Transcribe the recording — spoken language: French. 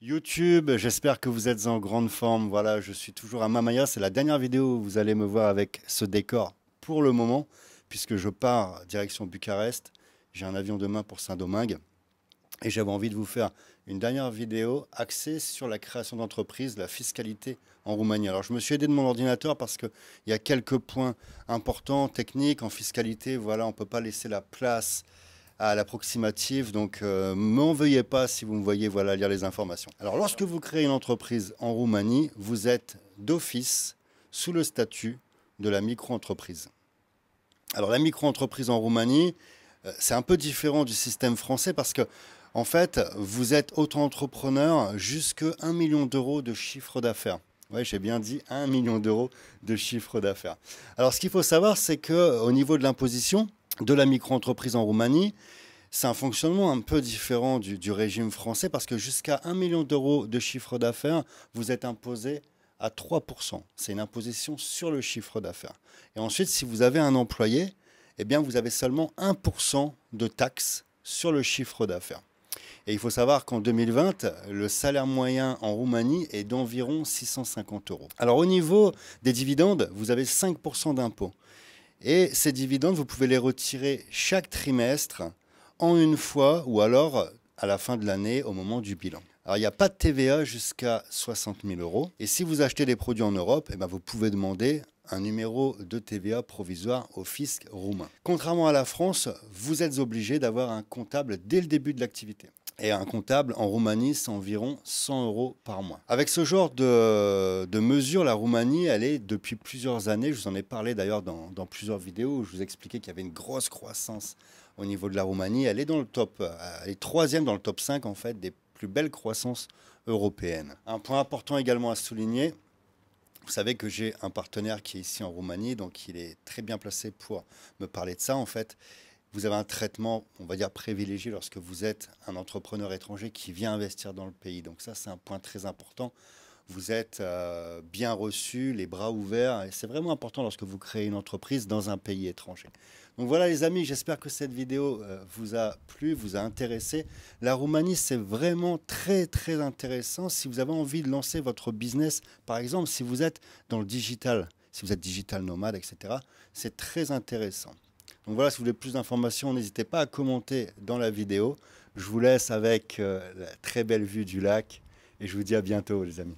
YouTube, j'espère que vous êtes en grande forme. Voilà, je suis toujours à Mamaya. C'est la dernière vidéo où vous allez me voir avec ce décor pour le moment, puisque je pars direction Bucarest. J'ai un avion demain pour Saint-Domingue. Et j'avais envie de vous faire une dernière vidéo axée sur la création d'entreprise, la fiscalité en Roumanie. Alors, je me suis aidé de mon ordinateur parce qu'il y a quelques points importants, techniques, en fiscalité. Voilà, on ne peut pas laisser la place à l'approximative, donc m'en veuillez pas si vous me voyez voilà, lire les informations. Alors lorsque vous créez une entreprise en Roumanie, vous êtes d'office sous le statut de la micro-entreprise. Alors la micro-entreprise en Roumanie, c'est un peu différent du système français parce que en fait, vous êtes auto-entrepreneur jusqu'à 1 million d'euros de chiffre d'affaires. Oui, j'ai bien dit 1 million d'euros de chiffre d'affaires. Alors ce qu'il faut savoir, c'est qu'au niveau de l'imposition de la micro-entreprise en Roumanie, c'est un fonctionnement un peu différent du régime français parce que jusqu'à 1 million d'euros de chiffre d'affaires, vous êtes imposé à 3%. C'est une imposition sur le chiffre d'affaires. Et ensuite, si vous avez un employé, eh bien, vous avez seulement 1% de taxes sur le chiffre d'affaires. Et il faut savoir qu'en 2020, le salaire moyen en Roumanie est d'environ 650 euros. Alors au niveau des dividendes, vous avez 5% d'impôt. Et ces dividendes, vous pouvez les retirer chaque trimestre en une fois ou alors à la fin de l'année au moment du bilan. Alors il n'y a pas de TVA jusqu'à 60 000 euros. Et si vous achetez des produits en Europe, eh bien, vous pouvez demander un numéro de TVA provisoire au fisc roumain. Contrairement à la France, vous êtes obligé d'avoir un comptable dès le début de l'activité. Et un comptable en Roumanie, c'est environ 100 euros par mois. Avec ce genre de mesures, la Roumanie, elle est depuis plusieurs années, je vous en ai parlé d'ailleurs dans plusieurs vidéos où je vous expliquais qu'il y avait une grosse croissance au niveau de la Roumanie. Elle est dans le top, elle est troisième dans le top 5 en fait des plus belles croissances européennes. Un point important également à souligner, vous savez que j'ai un partenaire qui est ici en Roumanie, donc il est très bien placé pour me parler de ça en fait. Vous avez un traitement, on va dire, privilégié lorsque vous êtes un entrepreneur étranger qui vient investir dans le pays. Donc ça, c'est un point très important. Vous êtes bien reçu, les bras ouverts. Et c'est vraiment important lorsque vous créez une entreprise dans un pays étranger. Donc voilà les amis, j'espère que cette vidéo vous a plu, vous a intéressé. La Roumanie, c'est vraiment très très intéressant si vous avez envie de lancer votre business. Par exemple, si vous êtes dans le digital, si vous êtes digital nomade, etc. C'est très intéressant. Donc voilà, si vous voulez plus d'informations, n'hésitez pas à commenter dans la vidéo. Je vous laisse avec la très belle vue du lac et je vous dis à bientôt les amis.